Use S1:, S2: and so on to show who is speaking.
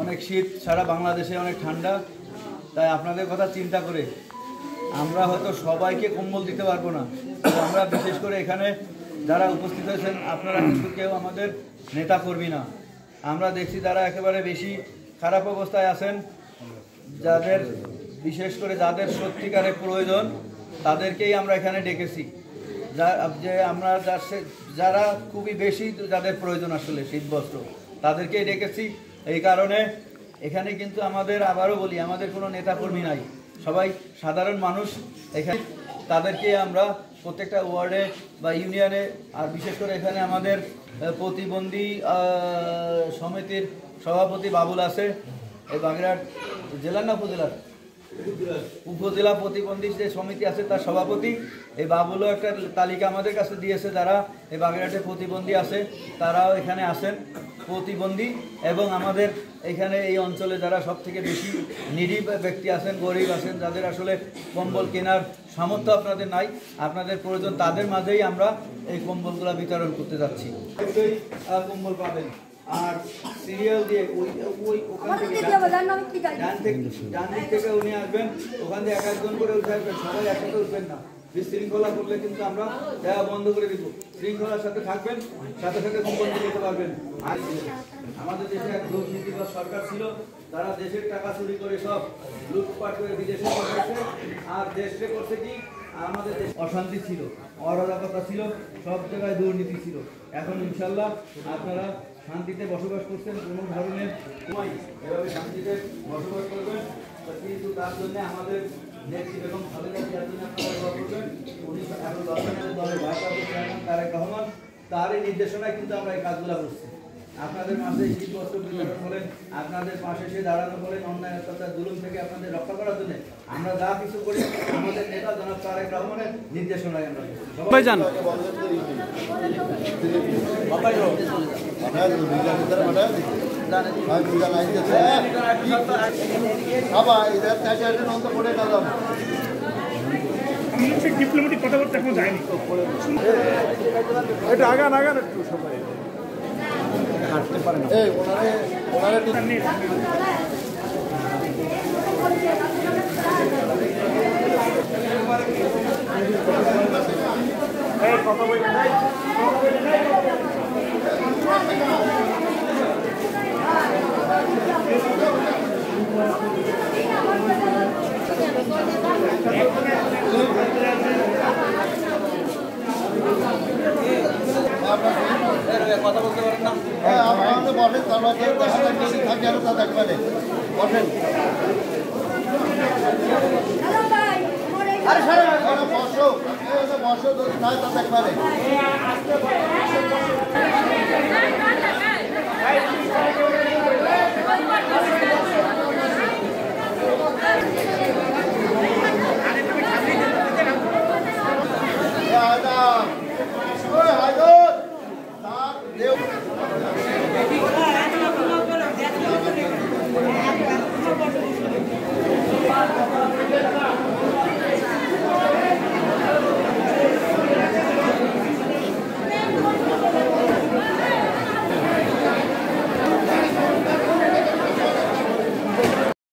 S1: অনেক শীত, সারা বাংলাদেশে অনেক ঠান্ডা, তাই আপনাদের কথা চিন্তা করে আমরা হয়তো সবাইকে কম্বল দিতে পারবো না। আমরা বিশেষ করে এখানে যারা উপস্থিত হয়েছেন আপনারা কিন্তু কেউ আমাদের নেতা কর্মী না। আমরা দেখছি যারা একেবারে বেশি খারাপ অবস্থায় আছেন, যাদের বিশেষ করে যাদের সত্যিকারের প্রয়োজন তাদেরকেই আমরা এখানে ডেকেছি। যে আমরা যারা খুবই বেশি যাদের প্রয়োজন আসলে শীতবস্ত্র তাদেরকেই ডেকেছি। এই কারণে এখানে কিন্তু আমাদের, আবারও বলি, আমাদের কোনো নেতাকর্মী নাই, সবাই সাধারণ মানুষ। এখানে তাদেরকে আমরা প্রত্যেকটা ওয়ার্ডে বা ইউনিয়নে, আর বিশেষ করে এখানে আমাদের প্রতিবন্ধী সমিতির সভাপতি বাবুল আছে, এই বাগেরহাট জেলার না উপজেলার, উপজেলা প্রতিবন্ধী যে সমিতি আছে তার সভাপতি এই বাবুলও একটা তালিকা আমাদের কাছে দিয়েছে, যারা এই বাগেরহাটে প্রতিবন্ধী আছে তারাও এখানে আসেন প্রতিবন্ধী। এবং আমাদের এখানে এই অঞ্চলে যারা সব থেকে বেশি নিডি ব্যক্তি আছেন, গরিব আছেন, যাদের আসলে কম্বল কেনার সামর্থ্য আপনাদের নাই, আপনাদের প্রয়োজন, তাদের মাঝেই আমরা এই কম্বলগুলো বিতরণ করতে যাচ্ছি। কম্বল পাবেন। আর সিরিয়াল দিয়ে ওই ওখান থেকে ডান দিক থেকে উনি আসবেন, ওখান থেকে এক একজন করে উঠে আসবেন, সবাই একসাথে উঠবেন না। বিশৃঙ্খলা করলে কিন্তু আমরা দেওয়া বন্ধ করে দিব। শৃঙ্খলার সাথে থাকবেন, সাথে সাথে কম্বল দিতে পারবেন। আর আমাদের দেশে এক দুর্নীতিবাজ সরকার ছিল, তারা দেশের টাকা চুরি করে সব লুটপাট করে বিদেশে পাঠাচ্ছে, আর দেশে করছে কি, আমাদের দেশে অশান্তি ছিল, অরাজকতা ছিল, সব জায়গায় দুর্নীতি ছিল। এখন ইনশাল্লাহ আপনারা শান্তিতে বসবাস করছেন, কোনো ধরনের এভাবে শান্তিতে বসবাস করবেন। কিন্তু তার জন্য আমাদের নেত্রী বেগম খালেদা জিয়ার জন্য আপনারা দোয়া করবেন। উনি এখন দলের ভারপ্রাপ্ত চেয়ারম্যান তারেক রহমান, তারই নির্দেশনায় কিন্তু আমরা এই কাজগুলো করছি। আপনাদের মাঝে শীতবস্ত্র বিতরণ করেন, আপনাদের পাশে এসে দাঁড়ানো করেন, অন্যায় অত্যাচার জুলুম থেকে আপনাদের রক্ষা করার জন্য আমরা যা কিছু করি আমাদের নেতা জনাব তারেক রহমানের নির্দেশনায় আমরা সবাই জান।
S2: ডিপ্লোমেটিক কথাবার্তা এখন যায়নি, এটা আগান আগান একটু সবাই হাঁটতে পারে না। কথা বলতে
S1: পারেন না।
S3: আমাদের বসেন, থাকে আরো তা দেখবেন, বসেন। বসো বসো, নয় তা দেখবেন। Yeah,